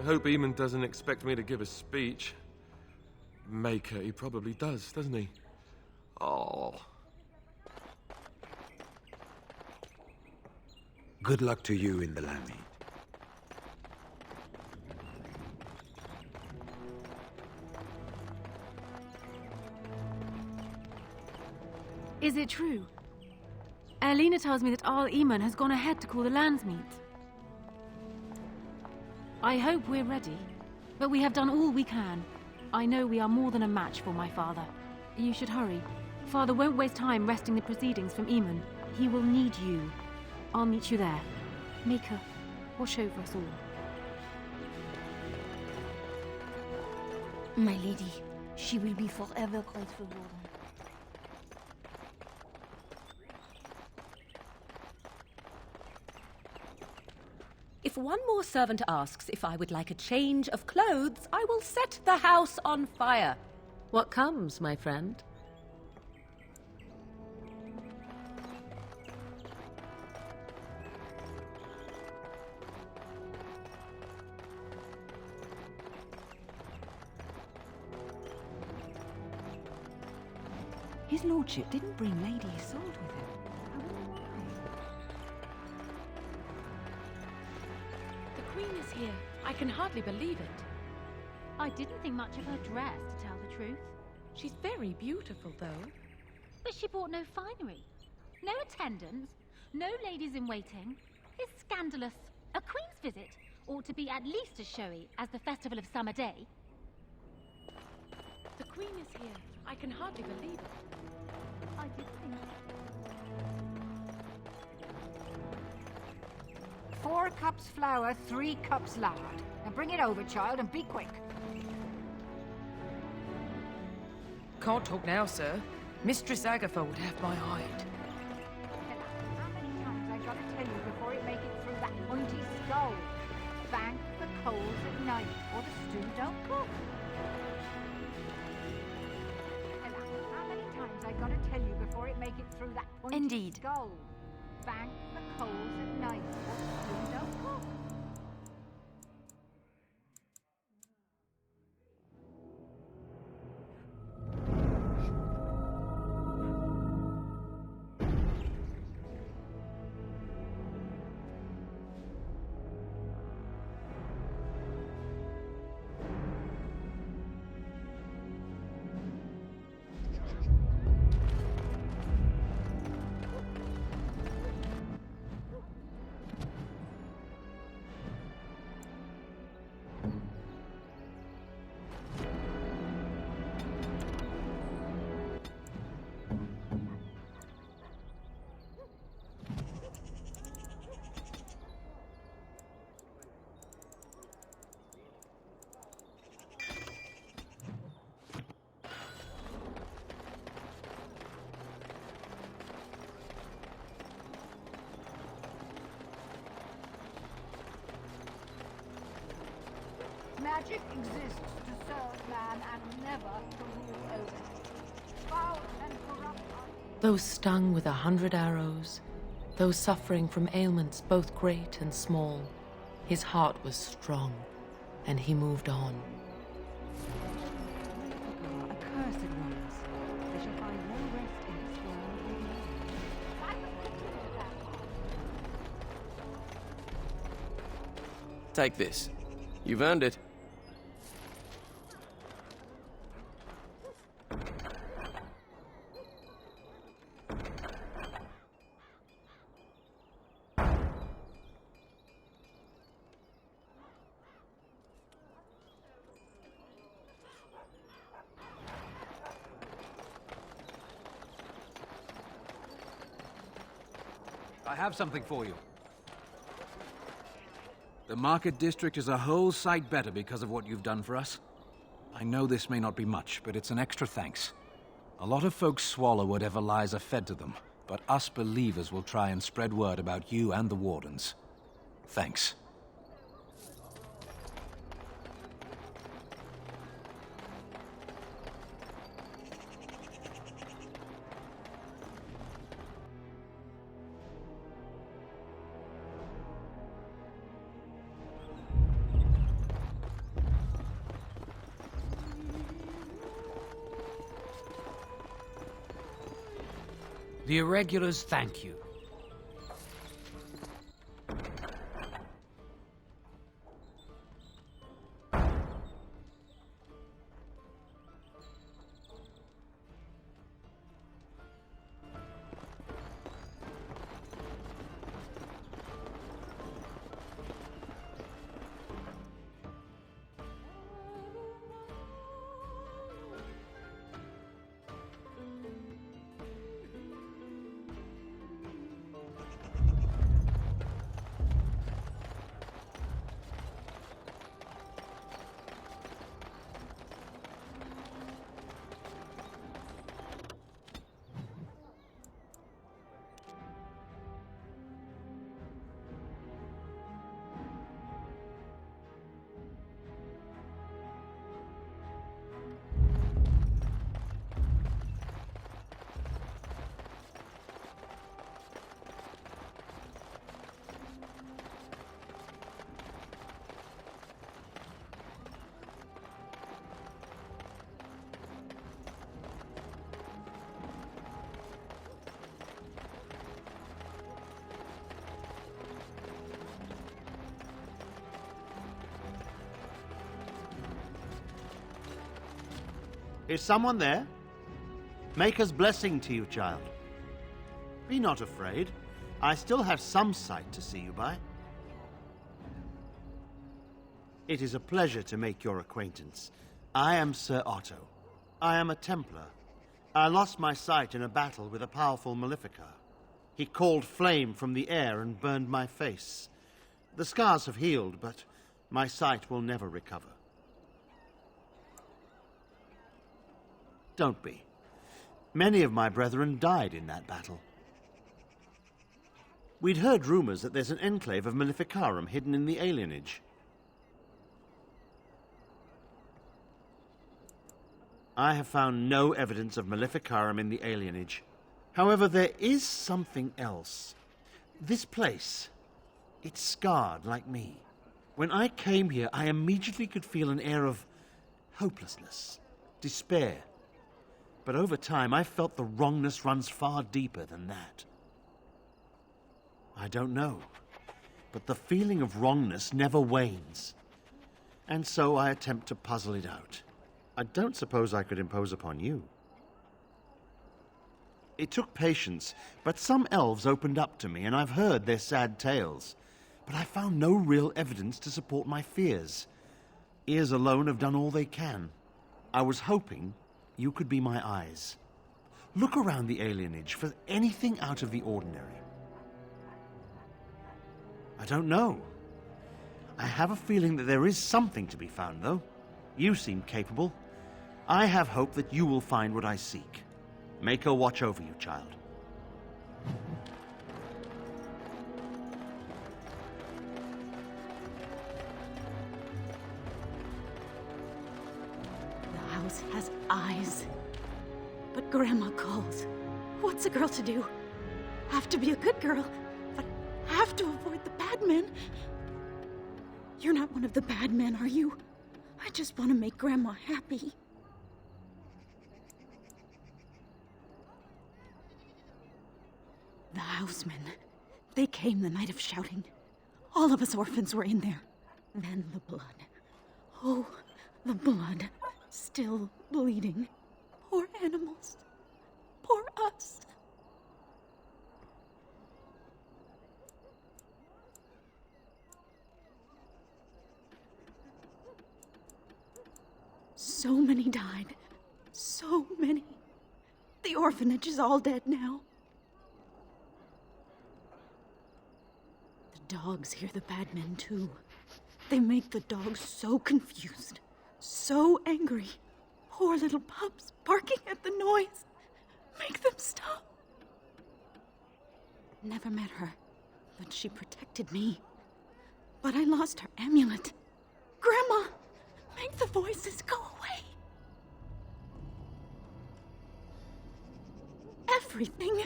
I hope Eamon doesn't expect me to give a speech. Maker, he probably does, doesn't he? Oh. Good luck to you in the Lammy. Is it true? Erlina tells me that Arl Eamon has gone ahead to call the Landsmeet. I hope we're ready, but we have done all we can. I know we are more than a match for my father. You should hurry. Father won't waste time wresting the proceedings from Eamon. He will need you. I'll meet you there. Maker, watch over us all. My lady, she will be forever grateful, Warden. If one more servant asks if I would like a change of clothes, I will set the house on fire. What comes, my friend? His lordship didn't bring Lady Isolde with him. I wonder why. The Queen is here. I can hardly believe it. I didn't think much of her dress, to tell the truth. She's very beautiful, though. But she brought no finery. No attendants. No ladies in waiting. It's scandalous. A Queen's visit ought to be at least as showy as the Festival of Summer Day. The Queen is here. I can hardly believe it. I did think... 4 cups flour, 3 cups lard. Now bring it over, child, and be quick. Can't talk now, sir. Mistress Agatha would have my hide. How many times I gotta tell you before you make it through that pointy skull? Bank the coals at night, or the stew don't cook. How many times I gotta tell you before it make it through that pointy Indeed. skull? Bank the coals at night, or the stew don't cook. Magic exists to serve man and never to rule over him. Foul and corrupt are Those stung with 100 arrows, those suffering from ailments both great and small, his heart was strong, and he moved on. accursed ones. They shall find no rest in this world. Take this. You've earned it. I have something for you. The market district is a whole sight better because of what you've done for us. I know this may not be much, but it's an extra thanks. A lot of folks swallow whatever lies are fed to them, but us believers will try and spread word about you and the Wardens. Thanks. The irregulars thank you. Is someone there? Maker's blessing to you, child. Be not afraid. I still have some sight to see you by. It is a pleasure to make your acquaintance. I am Sir Otto. I am a Templar. I lost my sight in a battle with a powerful Maleficar. He called flame from the air and burned my face. The scars have healed, but my sight will never recover. Don't be. Many of my brethren died in that battle. We'd heard rumors that there's an enclave of Maleficarum hidden in the alienage. I have found no evidence of Maleficarum in the alienage. However, there is something else. This place, it's scarred like me. When I came here, I immediately could feel an air of hopelessness, despair. But over time, I felt the wrongness runs far deeper than that. I don't know, but the feeling of wrongness never wanes. And so I attempt to puzzle it out. I don't suppose I could impose upon you. It took patience, but some elves opened up to me, and I've heard their sad tales. But I found no real evidence to support my fears. Ears alone have done all they can. I was hoping you could be my eyes. Look around the alienage for anything out of the ordinary. I don't know. I have a feeling that there is something to be found, though. You seem capable. I have hope that you will find what I seek. Maker watch over you, child. The house has eyes. But Grandma calls. What's a girl to do? Have to be a good girl, but have to avoid the bad men. You're not one of the bad men, are you? I just want to make Grandma happy. The housemen. They came the night of shouting. All of us orphans were in there. Then the blood. Oh, the blood. Still bleeding. Poor animals. Poor us. So many died. So many. The orphanage is all dead now. The dogs hear the bad men too. They make the dogs so confused, so angry. Poor little pups barking at the noise. Make them stop. Never met her, but she protected me. But I lost her amulet. Grandma, make the voices go away. Everything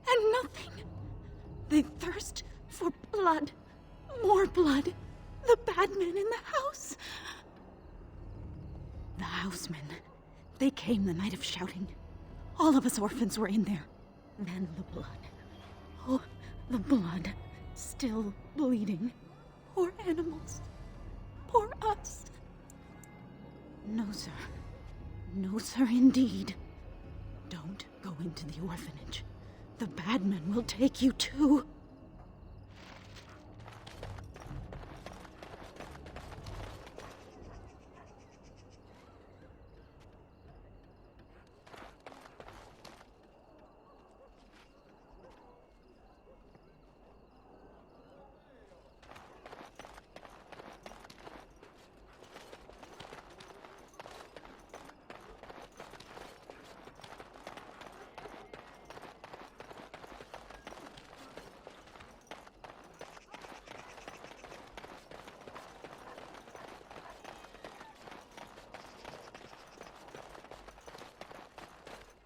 and nothing. They thirst for blood. More blood. The bad men in the house. The housemen. They came the night of shouting. All of us orphans were in there. Then the blood. Oh, the blood. Still bleeding. Poor animals. Poor us. No, sir. No, sir, indeed. Don't go into the orphanage. The bad men will take you too.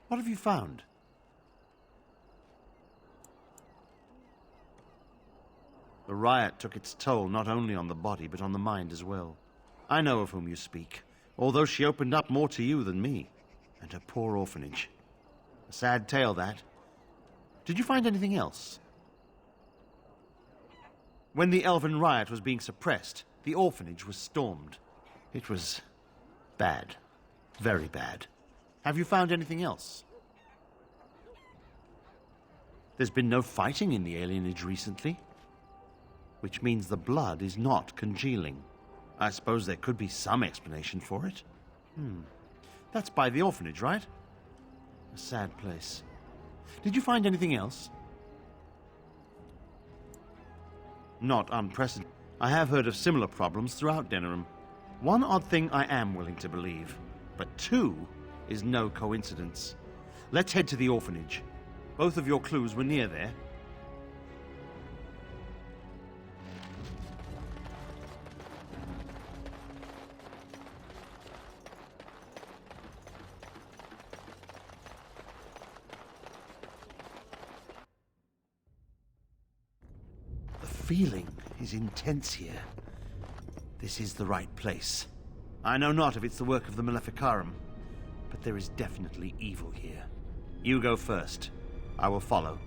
What have you found? The riot took its toll not only on the body, but on the mind as well. I know of whom you speak, although she opened up more to you than me. And her poor orphanage. A sad tale, that. Did you find anything else? When the Elven riot was being suppressed, the orphanage was stormed. It was bad. Very bad. Have you found anything else? There's been no fighting in the alienage recently, which means the blood is not congealing. I suppose there could be some explanation for it. That's by the orphanage, right? A sad place. Did you find anything else? Not unprecedented. I have heard of similar problems throughout Denerim. One odd thing I am willing to believe, but two is no coincidence. Let's head to the orphanage. Both of your clues were near there. The feeling is intense here. This is the right place. I know not if it's the work of the Maleficarum, but there is definitely evil here. You go first. I will follow.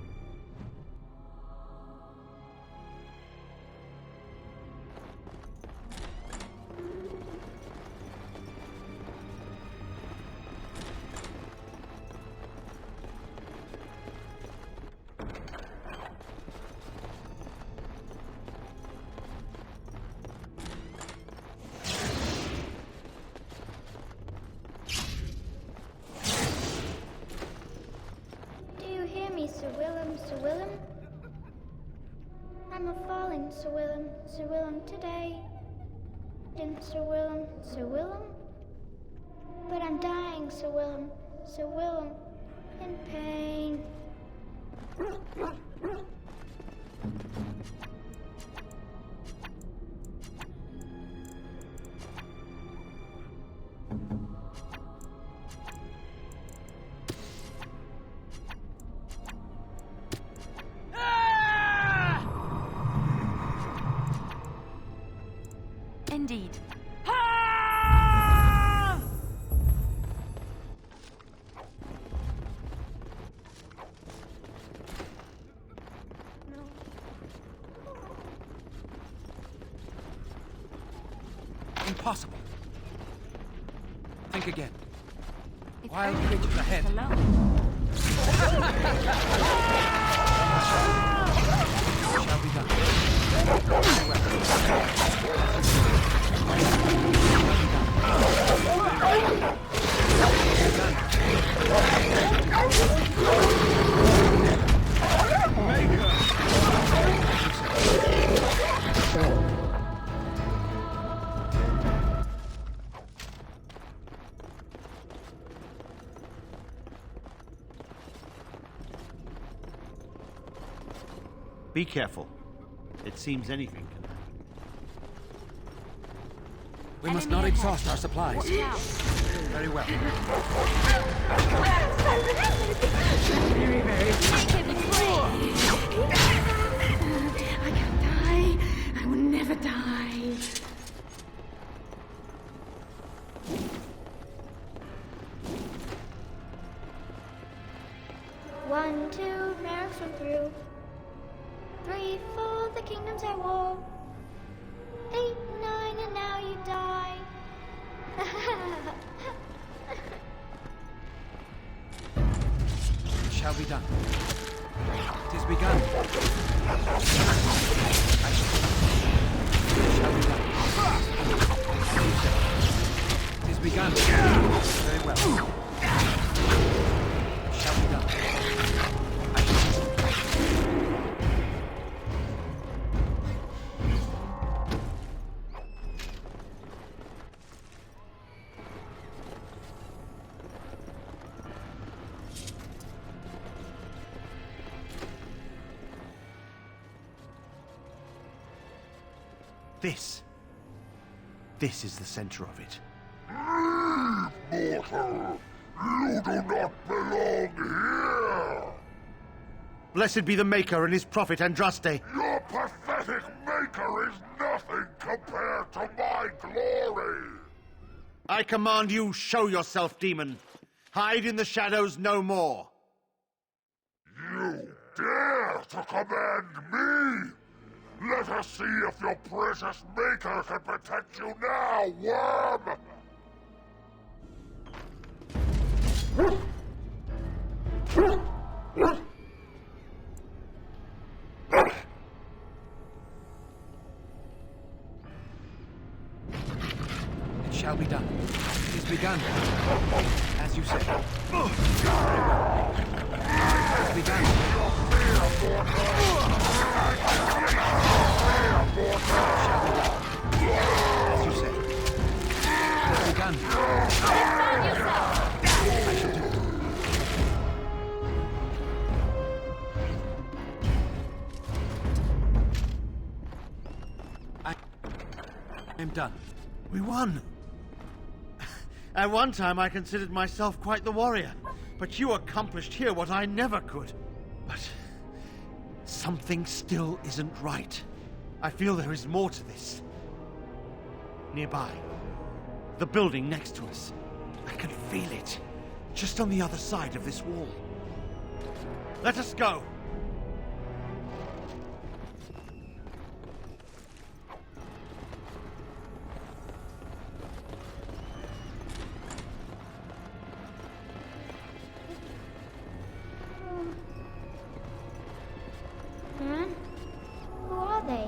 Sir Willem? I'm a falling, Sir Willem today. And Sir Willem? But I'm dying, Sir Willem, in pain. Indeed. Impossible. Think again. If Wild only creatures ahead. Shall be done. Be careful. It seems anything can happen. We must not exhaust our supplies. Watch out. Very well. I can't die. I will never die. One, two, passing through. 3, 4, the kingdoms at war. 8, 9, and now you die. It shall be done. It is begun. It shall be done. It is begun. Very well. It shall be done. This is the center of it. Mortal! You do not belong here! Blessed be the Maker and his prophet Andraste. Your pathetic Maker is nothing compared to my glory! I command you, show yourself, demon. Hide in the shadows no more. You dare to command me? Let us see if your precious Maker can protect you now, worm! It shall be done. It is begun. As you say. Very well. It is begun. As you say. It's begun. Defend yourself! I shall do it. I am done. We won. At one time I considered myself quite the warrior, but you accomplished here what I never could. But something still isn't right. I feel there is more to this. Nearby, the building next to us. I can feel it, just on the other side of this wall. Let us go. Who are they?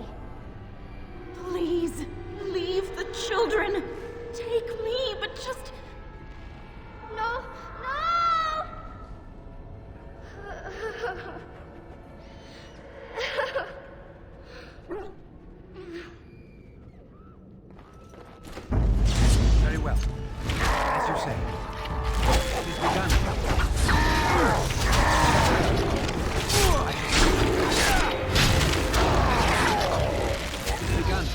Please, leave the children. Take me, but just... No! Very well. As you say. It is begun. It is begun.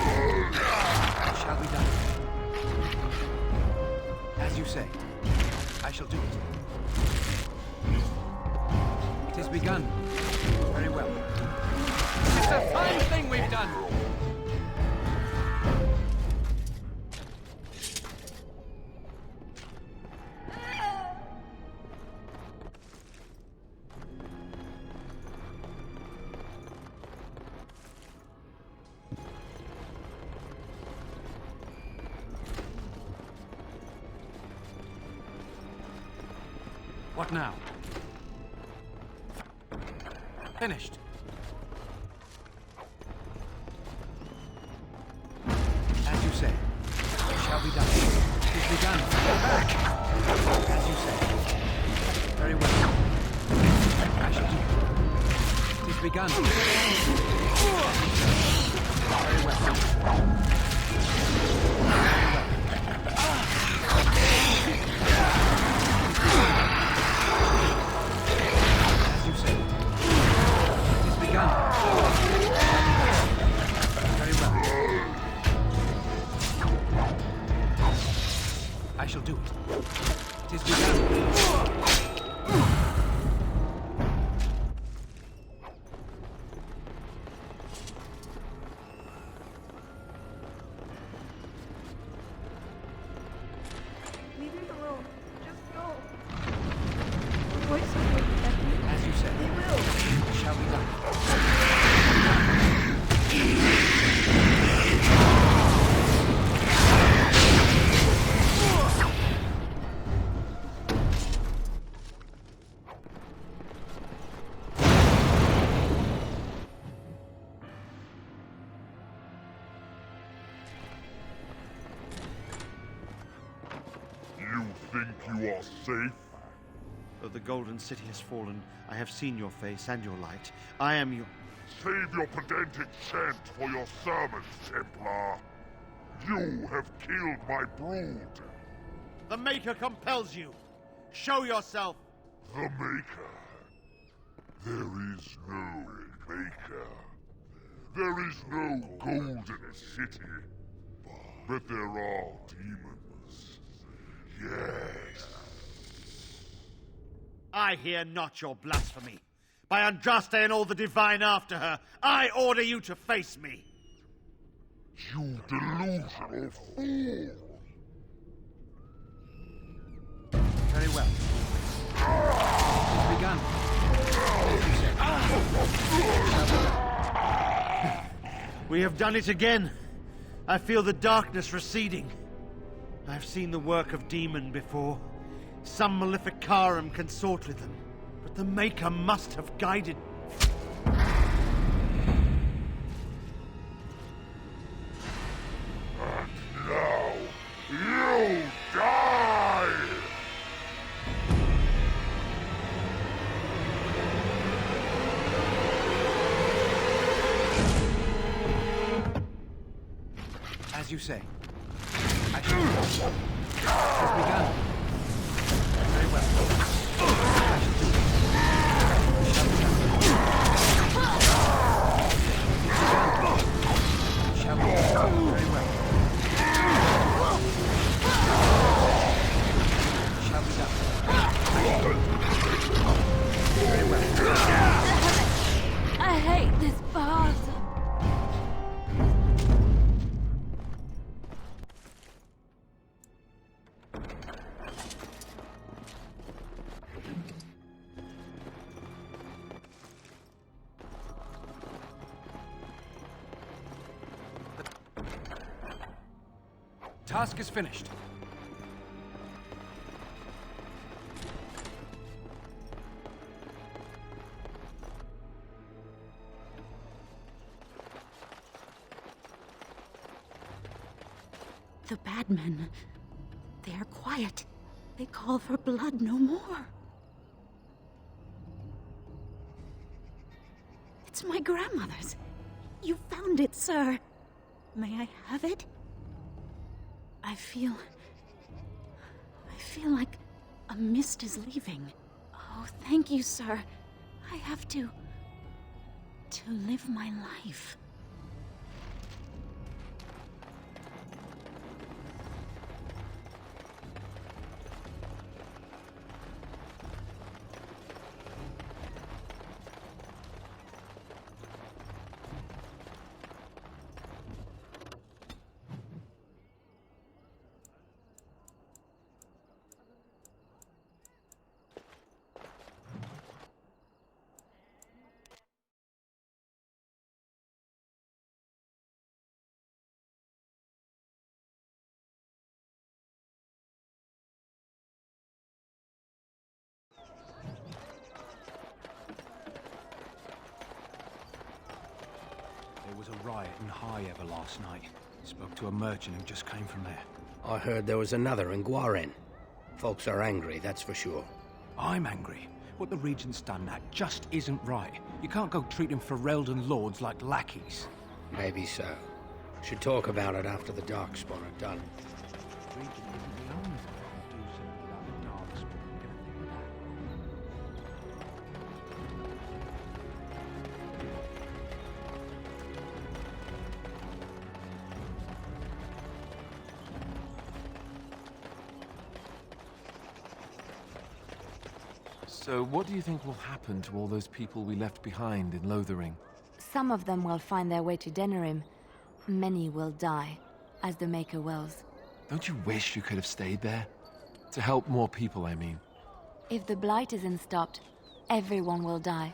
Very well. It shall be done. As you say. I shall do it. It is begun. Very well. It's a fine thing we've done! What now? Finished. As you say. It shall be done. It is begun. As you say. Very well. I shall do it. It is begun. Very well. As you say. It is begun. Very well. I shall do it. It is begun. Leave the room. Just go. Voice will protect me. As you said. you are safe? Though the Golden City has fallen, I have seen your face and your light. I am your... Save your pedantic chant for your sermons, Templar. You have killed my brood. The Maker compels you. Show yourself. The Maker? There is no Maker. There is no Golden City. But there are demons. Yes. I hear not your blasphemy. By Andraste and all the divine after her, I order you to face me. You delusional fool! Very well. It's begun. We have done it again. I feel the darkness receding. I've seen the work of demon before. Some Maleficarum consort with them. But the Maker must have guided... And now, you die! As you say. I shall... It's begun. Very well. I shall do it. Shall we? Very well. Shall we done? Very well. I hate this part. Task is finished. The bad men. They are quiet. They call for blood no more. It's my grandmother's. You found it, sir. May I have it? I feel like a mist is leaving. Oh, thank you, sir. I have to live my life. There was a riot in High Ever last night. Spoke to a merchant who just came from there. I heard there was another in Guaren. Folks are angry, that's for sure. I'm angry. What the Regent's done, that just isn't right. You can't go treating Ferelden lords like lackeys. Maybe so. Should talk about it after the Darkspawn are done. Regent isn't the only one who do something about the Darkspawn. You ever think of that? So, what do you think will happen to all those people we left behind in Lothering? Some of them will find their way to Denerim. Many will die, as the Maker wills. Don't you wish you could have stayed there? To help more people, I mean. If the Blight isn't stopped, everyone will die.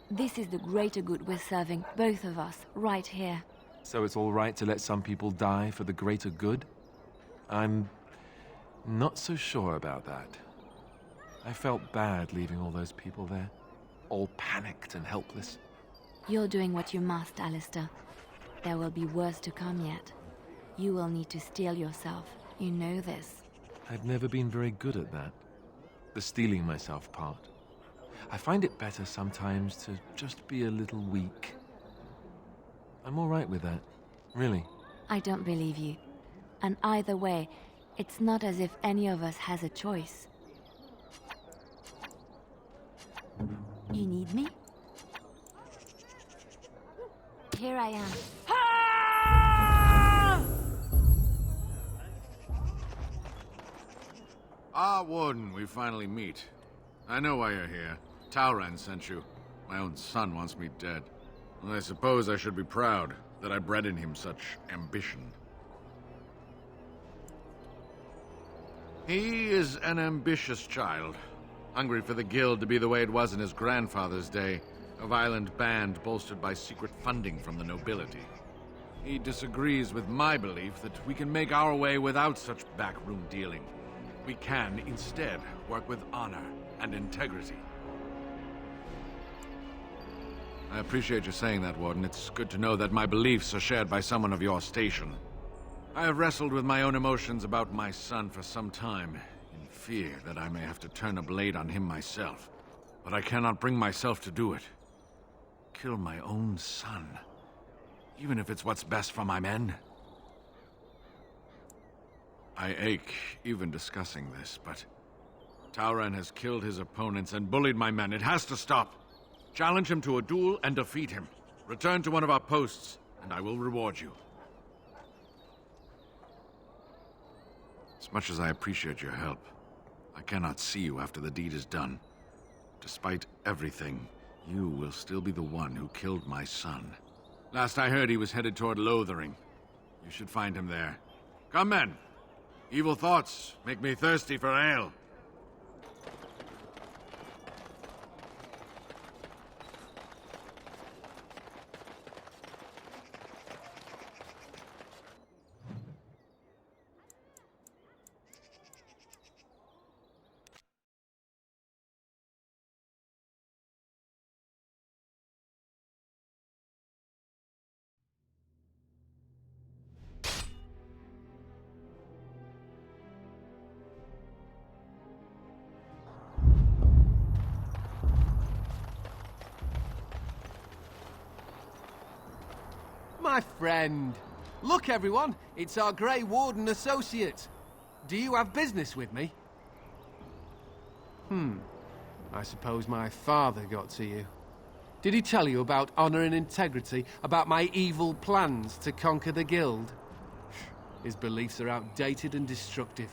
This is the greater good we're serving, both of us, right here. So it's all right to let some people die for the greater good? I'm not so sure about that. I felt bad leaving all those people there, all panicked and helpless. You're doing what you must, Alistair. There will be worse to come yet. You will need to steel yourself. You know this. I've never been very good at that. the steeling myself part. I find it better sometimes to just be a little weak. I'm all right with that, really. I don't believe you. And either way, it's not as if any of us has a choice. You need me? Here I am. Ah, Warden, we finally meet. I know why you're here. Talran sent you. My own son wants me dead. Well, I suppose I should be proud that I bred in him such ambition. He is an ambitious child, hungry for the Guild to be the way it was in his grandfather's day, a violent band bolstered by secret funding from the nobility. He disagrees with my belief that we can make our way without such backroom dealing. We can, instead, work with honor and integrity. I appreciate you saying that, Warden. It's good to know that my beliefs are shared by someone of your station. I have wrestled with my own emotions about my son for some time, in fear that I may have to turn a blade on him myself. But I cannot bring myself to do it. Kill my own son, even if it's what's best for my men. I ache even discussing this, but Talran has killed his opponents and bullied my men. It has to stop. Challenge him to a duel and defeat him. Return to one of our posts, and I will reward you. As much as I appreciate your help, I cannot see you after the deed is done. Despite everything, you will still be the one who killed my son. Last I heard, he was headed toward Lothering. You should find him there. Come, men! Evil thoughts make me thirsty for ale. My friend. Look, everyone, it's our Grey Warden associate. Do you have business with me? I suppose my father got to you. Did he tell you about honor and integrity, about my evil plans to conquer the Guild? His beliefs are outdated and destructive.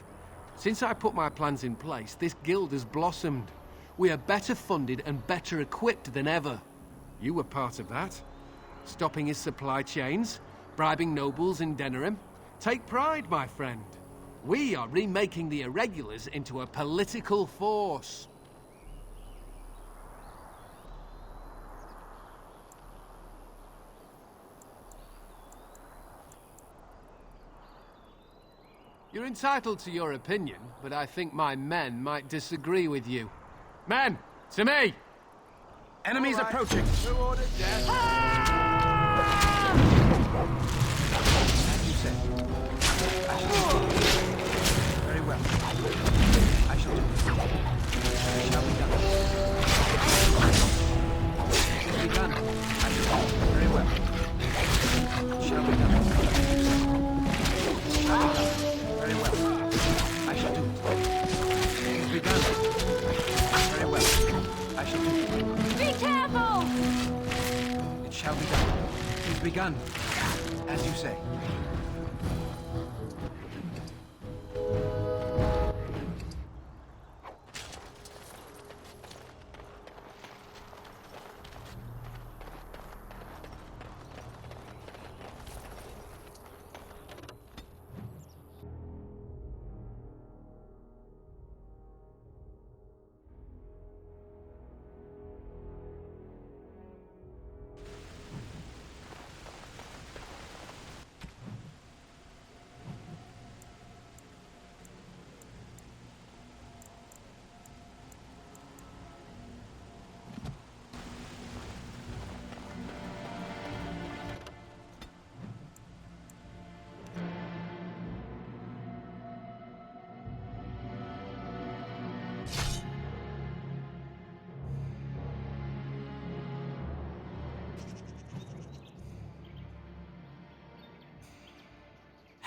Since I put my plans in place, this Guild has blossomed. We are better funded and better equipped than ever. You were part of that. Stopping his supply chains, bribing nobles in Denerim. Take pride, my friend. We are remaking the Irregulars into a political force. You're entitled to your opinion, but I think my men might disagree with you. Men, to me! Enemies approaching! Who ordered death? As you said. Very well. I shall do it. It shall be done. It is begun. I shall do it. Very well. It shall be done. It shall be done. Very well. I shall do it. It is begun. Very well. I shall do it. Be careful! It shall be done. It is begun. As you say.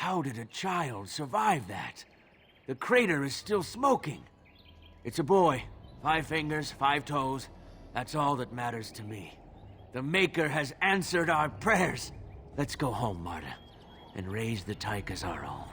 How did a child survive that? The crater is still smoking. It's a boy. 5 fingers, 5 toes. That's all that matters to me. The Maker has answered our prayers. Let's go home, Marta, and raise the Tyke as our own.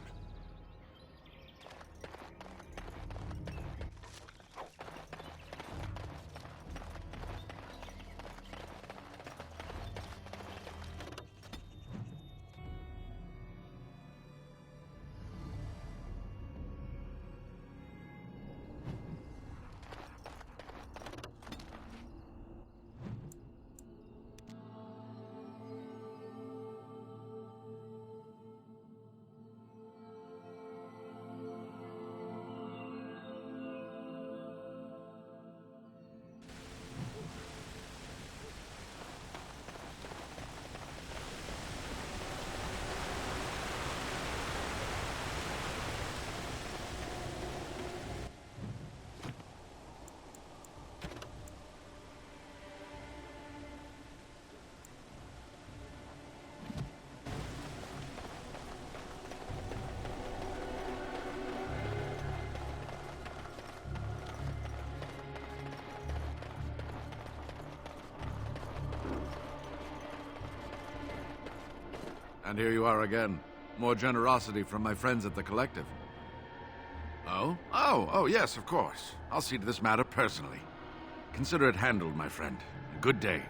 And here you are again. More generosity from my friends at the Collective. Oh? Oh, yes, of course. I'll see to this matter personally. Consider it handled, my friend. Good day.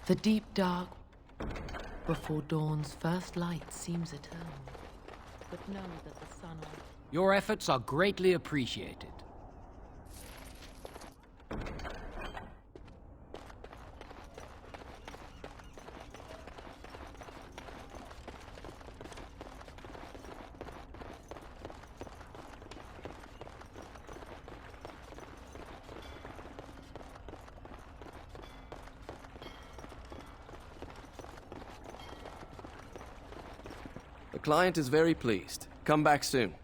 The deep dark before dawn's first light seems eternal. But know that the sun... Your efforts are greatly appreciated. The client is very pleased. Come back soon.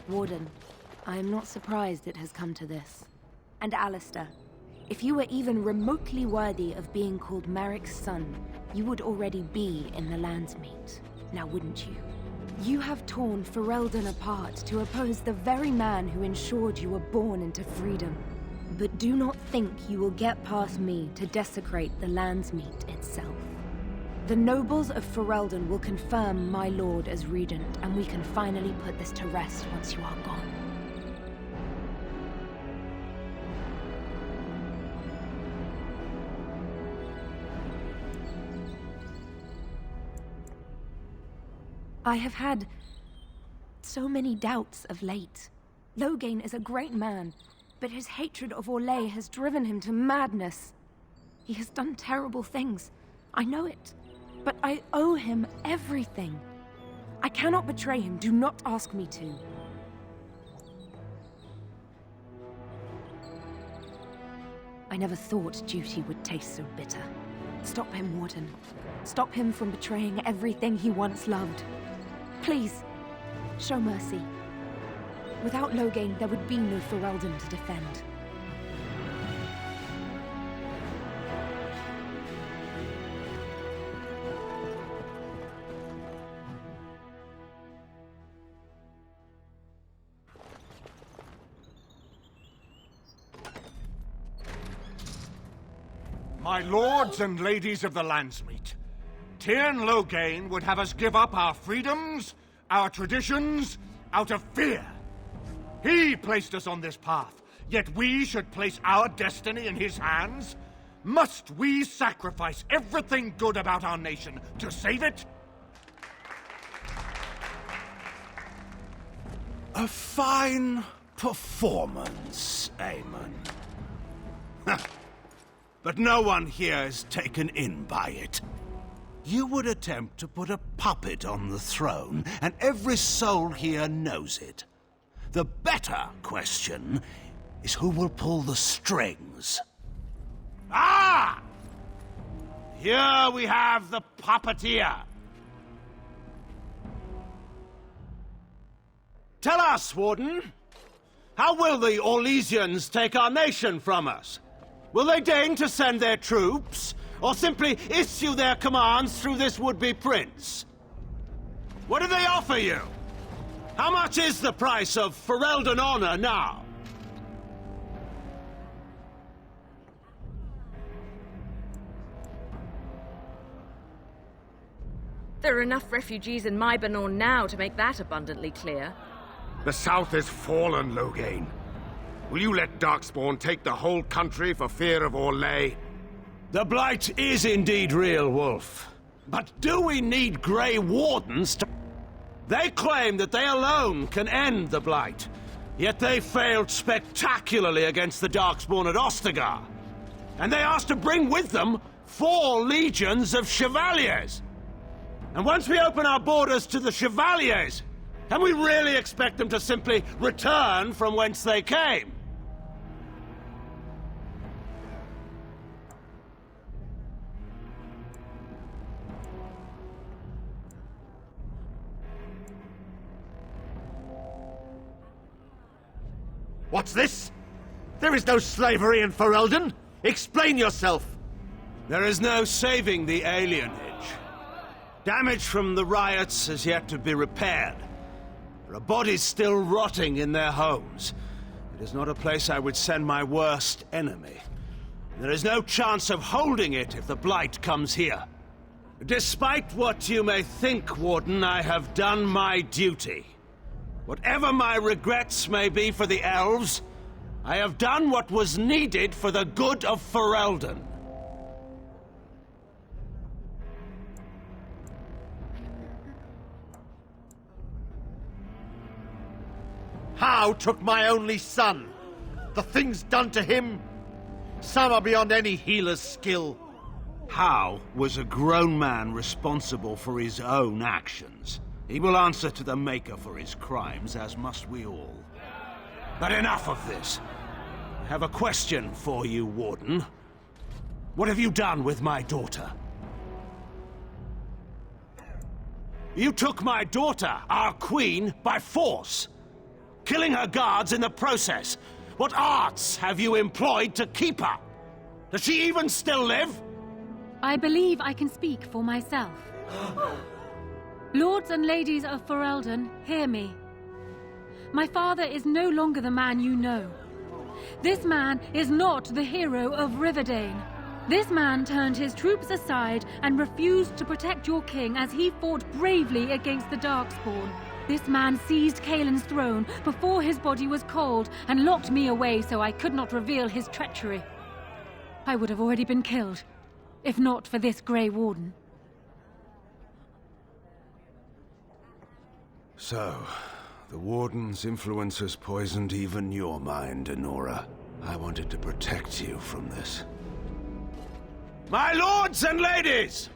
Warden, I am not surprised it has come to this. And Alistair, if you were even remotely worthy of being called Merrick's son, you would already be in the Landsmeet, now wouldn't you? You have torn Ferelden apart to oppose the very man who ensured you were born into freedom. But do not think you will get past me to desecrate the Landsmeet itself. The nobles of Ferelden will confirm my lord as regent, and we can finally put this to rest once you are gone. I have had so many doubts of late. Loghain is a great man, but his hatred of Orlais has driven him to madness. He has done terrible things. I know it. But I owe him everything. I cannot betray him. Do not ask me to. I never thought duty would taste so bitter. Stop him, Warden. Stop him from betraying everything he once loved. Please, show mercy. Without Loghain, there would be no Ferelden to defend. My lords and ladies of the Landsmeet, Tyrn Loghain would have us give up our freedoms, our traditions, out of fear. He placed us on this path, yet we should place our destiny in his hands? Must we sacrifice everything good about our nation to save it? A fine performance, Aemon. But no one here is taken in by it. You would attempt to put a puppet on the throne, and every soul here knows it. The better question is who will pull the strings. Ah! Here we have the puppeteer. Tell us, Warden, how will the Orlesians take our nation from us? Will they deign to send their troops, or simply issue their commands through this would-be prince? What do they offer you? How much is the price of Ferelden honor now? There are enough refugees in Mybanor now to make that abundantly clear. The South is fallen, Loghain. Will you let Darkspawn take the whole country for fear of Orlais? The Blight is indeed real, Wolf. But do we need Grey Wardens to... They claim that they alone can end the Blight, yet they failed spectacularly against the Darkspawn at Ostagar. And they asked to bring with them 4 legions of Chevaliers. And once we open our borders to the Chevaliers, can we really expect them to simply return from whence they came? What's this? There is no slavery in Ferelden! Explain yourself! There is no saving the alienage. Damage from the riots has yet to be repaired. There are bodies still rotting in their homes. It is not a place I would send my worst enemy. There is no chance of holding it if the Blight comes here. Despite what you may think, Warden, I have done my duty. Whatever my regrets may be for the elves, I have done what was needed for the good of Ferelden. How took my only son? The things done to him? Some are beyond any healer's skill. How was a grown man responsible for his own actions? He will answer to the Maker for his crimes, as must we all. But enough of this. I have a question for you, Warden. What have you done with my daughter? You took my daughter, our queen, by force, killing her guards in the process. What arts have you employed to keep her? Does she even still live? I believe I can speak for myself. Lords and ladies of Ferelden, hear me. My father is no longer the man you know. This man is not the hero of Riverdane. This man turned his troops aside and refused to protect your king as he fought bravely against the Darkspawn. This man seized Kaelin's throne before his body was cold and locked me away so I could not reveal his treachery. I would have already been killed, if not for this Grey Warden. So, the Warden's influence has poisoned even your mind, Enora. I wanted to protect you from this. My lords and ladies!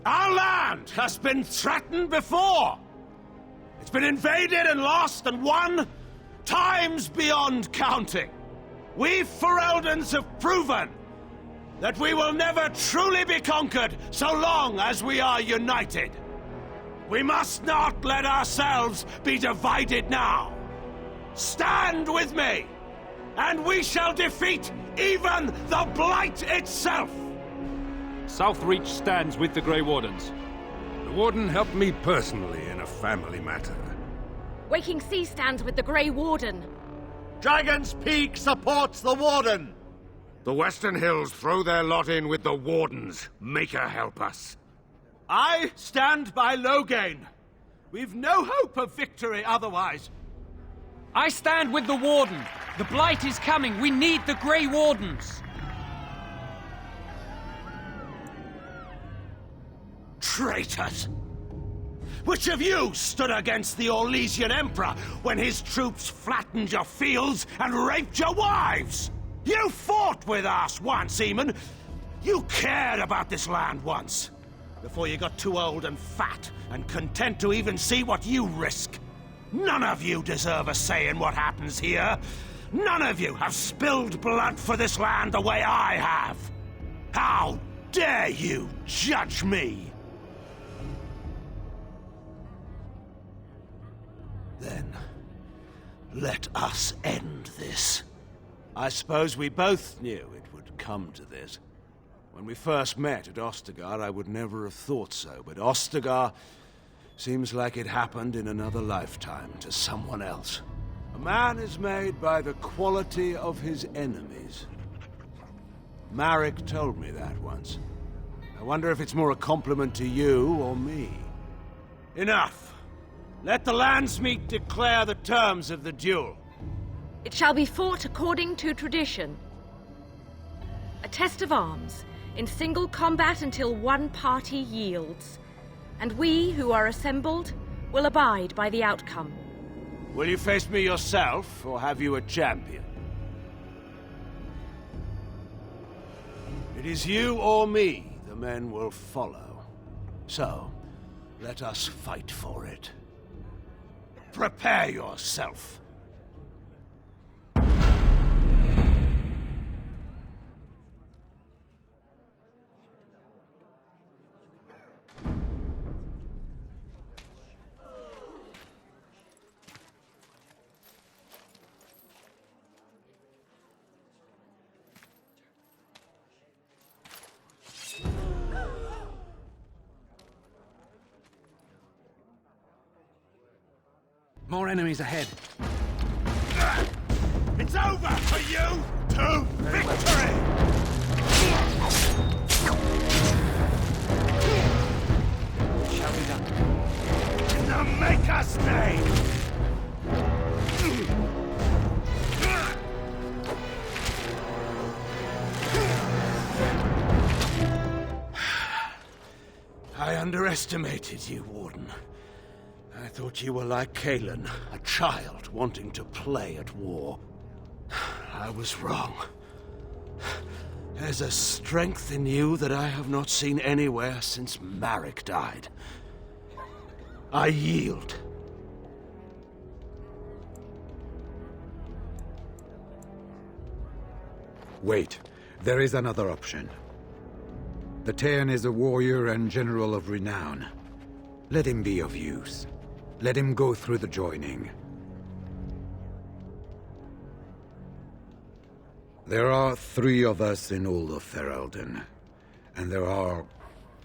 Our land has been threatened before! It's been invaded and lost and won times beyond counting. We Fereldans have proven that we will never truly be conquered so long as we are united. We must not let ourselves be divided now. Stand with me, and we shall defeat even the Blight itself! Southreach stands with the Grey Wardens. The Warden helped me personally in a family matter. Waking Sea stands with the Grey Warden. Dragon's Peak supports the Warden! The Western Hills throw their lot in with the Wardens. Make her help us. I stand by Loghain. We've no hope of victory otherwise. I stand with the Warden. The Blight is coming. We need the Grey Wardens. Traitors! Which of you stood against the Orlesian Emperor when his troops flattened your fields and raped your wives? You fought with us once, Eamon. You cared about this land once. Before you got too old and fat and content to even see what you risk. None of you deserve a say in what happens here. None of you have spilled blood for this land the way I have. How dare you judge me? Then, let us end this. I suppose we both knew it would come to this. When we first met at Ostagar, I would never have thought so, but Ostagar seems like it happened in another lifetime to someone else. A man is made by the quality of his enemies. Marek told me that once. I wonder if it's more a compliment to you or me. Enough! Let the Landsmeet declare the terms of the duel. It shall be fought according to tradition. A test of arms, in single combat until one party yields. And we, who are assembled, will abide by the outcome. Will you face me yourself, or have you a champion? It is you or me the men will follow. So, let us fight for it. Prepare yourself. More enemies ahead. It's over for you to victory! Shall be done. In the Maker's name! I underestimated you, Warden. I thought you were like Kaelin, a child wanting to play at war. I was wrong. There's a strength in you that I have not seen anywhere since Marek died. I yield. Wait, there is another option. The Taean is a warrior and general of renown. Let him be of use. Let him go through the joining. There are 3 of us in all of Ferelden, and there are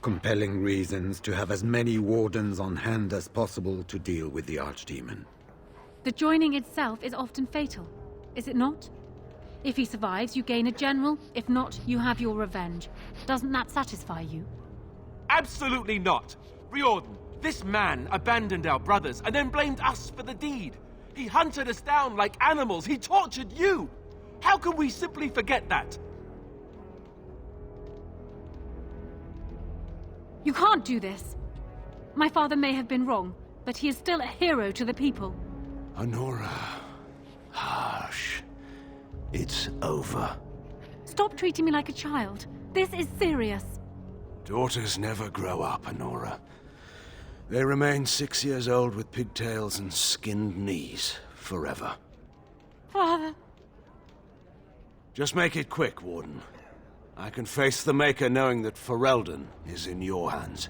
Compelling reasons to have as many wardens on hand as possible to deal with the Archdemon. The joining itself is often fatal, is it not? If he survives, you gain a general. If not, you have your revenge. Doesn't that satisfy you? Absolutely not! Riordan, this man abandoned our brothers and then blamed us for the deed. He hunted us down like animals. He tortured you! How can we simply forget that? You can't do this. My father may have been wrong, but he is still a hero to the people. Honora. Hush. It's over. Stop treating me like a child. This is serious. Daughters never grow up, Honora. They remain 6 years old with pigtails and skinned knees forever. Father. Just make it quick, Warden. I can face the Maker knowing that Ferelden is in your hands.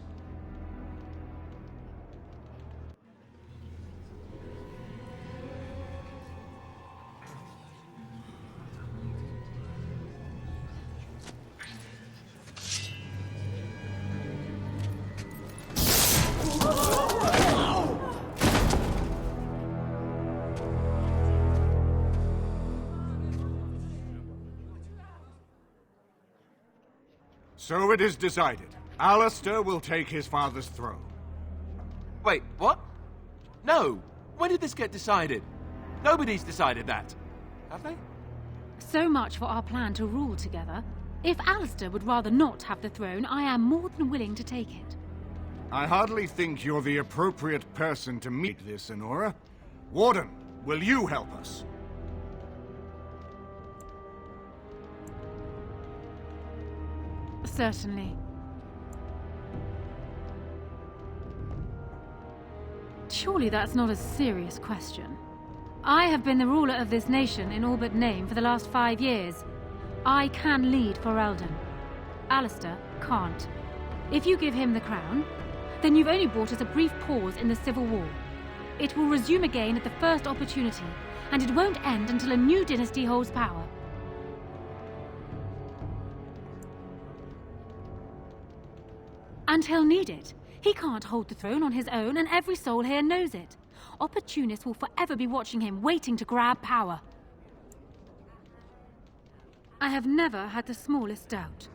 So it is decided. Alistair will take his father's throne. Wait, what? No! When did this get decided? Nobody's decided that. Have they? So much for our plan to rule together. If Alistair would rather not have the throne, I am more than willing to take it. I hardly think you're the appropriate person to meet this, Honora. Warden, will you help us? Certainly. Surely that's not a serious question. I have been the ruler of this nation in all but name for the last 5 years. I can lead Ferelden. Alistair can't. If you give him the crown, then you've only brought us a brief pause in the civil war. It will resume again at the first opportunity, and it won't end until a new dynasty holds power. And he'll need it. He can't hold the throne on his own, and every soul here knows it. Opportunists will forever be watching him, waiting to grab power. I have never had the smallest doubt.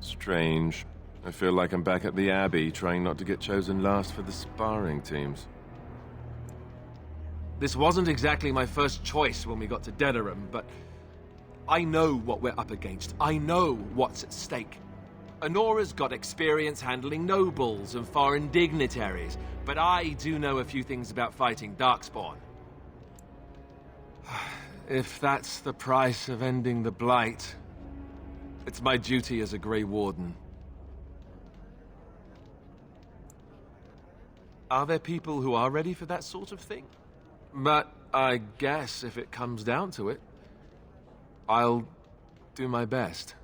Strange. I feel like I'm back at the Abbey, trying not to get chosen last for the sparring teams. This wasn't exactly my first choice when we got to Denerim, but I know what we're up against. I know what's at stake. Honora's got experience handling nobles and foreign dignitaries, but I do know a few things about fighting Darkspawn. If that's the price of ending the Blight, it's my duty as a Grey Warden. Are there people who are ready for that sort of thing? But I guess if it comes down to it, I'll do my best.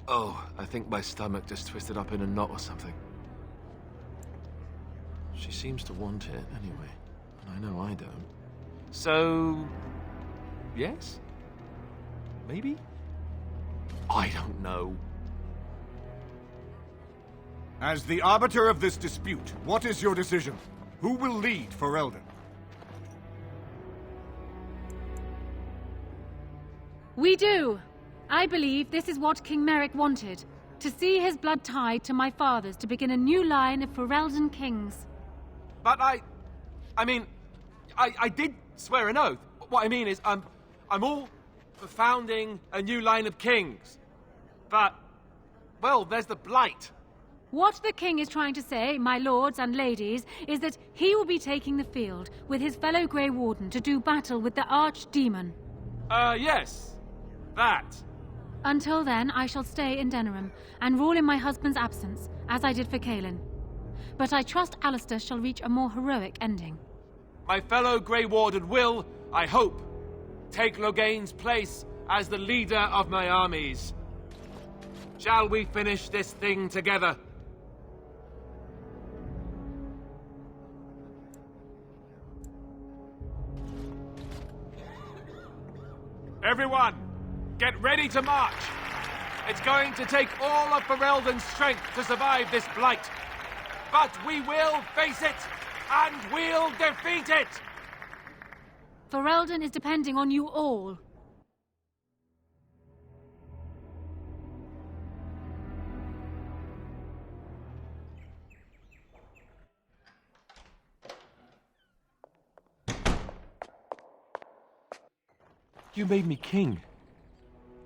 Oh, I think my stomach just twisted up in a knot or something. She seems to want it anyway, and I know I don't. So, yes? Maybe? I don't know. As the arbiter of this dispute, what is your decision? Who will lead Ferelden? We do! I believe this is what King Merrick wanted. To see his blood tied to my father's to begin a new line of Ferelden kings. But I did swear an oath. What I mean is, I'm all for founding a new line of kings. But, well, there's the Blight. What the king is trying to say, my lords and ladies, is that he will be taking the field with his fellow Grey Warden to do battle with the Archdemon. Yes. That. Until then, I shall stay in Denerim and rule in my husband's absence, as I did for Kaelin. But I trust Alistair shall reach a more heroic ending. My fellow Grey Warden will, I hope, take Loghain's place as the leader of my armies. Shall we finish this thing together? Everyone, get ready to march. It's going to take all of Ferelden's strength to survive this blight. But we will face it, and we'll defeat it! Ferelden is depending on you all. You made me king.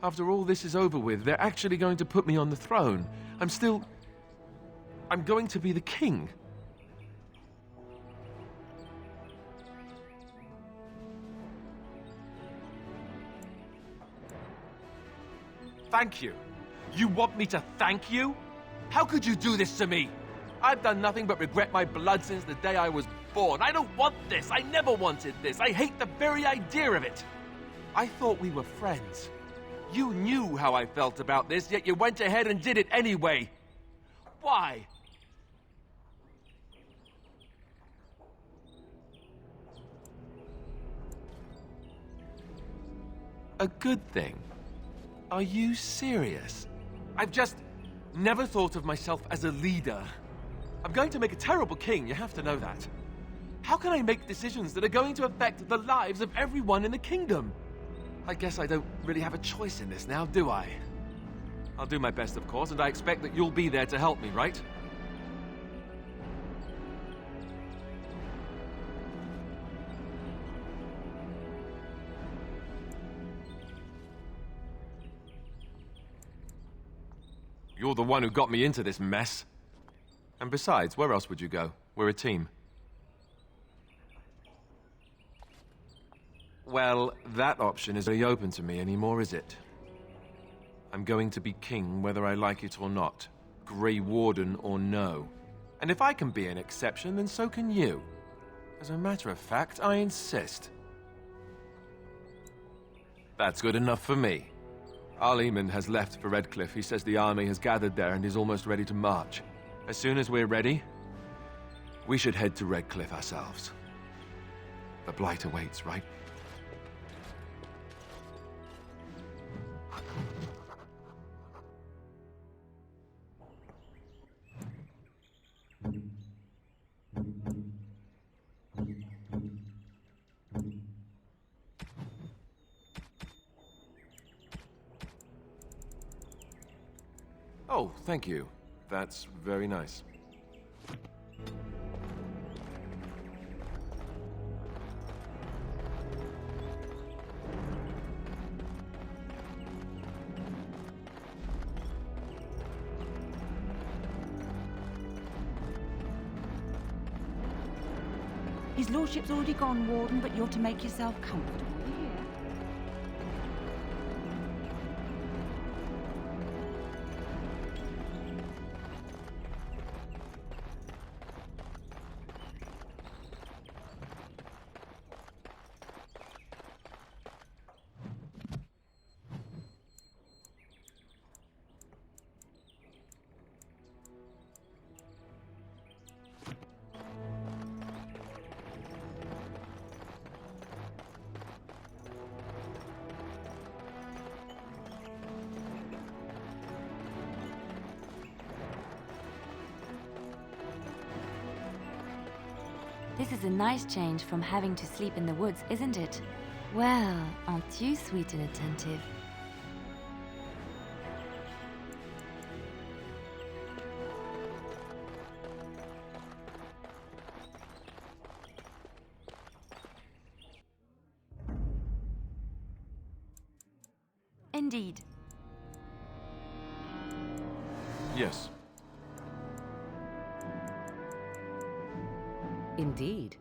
After all this is over with, they're actually going to put me on the throne. I'm going to be the king. Thank you. You want me to thank you? How could you do this to me? I've done nothing but regret my blood since the day I was born. I don't want this. I never wanted this. I hate the very idea of it. I thought we were friends. You knew how I felt about this, yet you went ahead and did it anyway. Why? A good thing? Are you serious? I've just never thought of myself as a leader. I'm going to make a terrible king, you have to know that. How can I make decisions that are going to affect the lives of everyone in the kingdom? I guess I don't really have a choice in this now, do I? I'll do my best, of course, and I expect that you'll be there to help me, right? You're the one who got me into this mess. And besides, where else would you go? We're a team. Well, that option isn't really open to me anymore, is it? I'm going to be king whether I like it or not. Grey Warden or no. And if I can be an exception, then so can you. As a matter of fact, I insist. That's good enough for me. Arleman has left for Redcliffe. He says the army has gathered there and is almost ready to march. As soon as we're ready, we should head to Redcliffe ourselves. The blight awaits, right? Oh, thank you. That's very nice. His lordship's already gone, Warden, but you're to make yourself comfortable here. This is a nice change from having to sleep in the woods, isn't it? Well, aren't you sweet and attentive? Indeed. Yes. Indeed.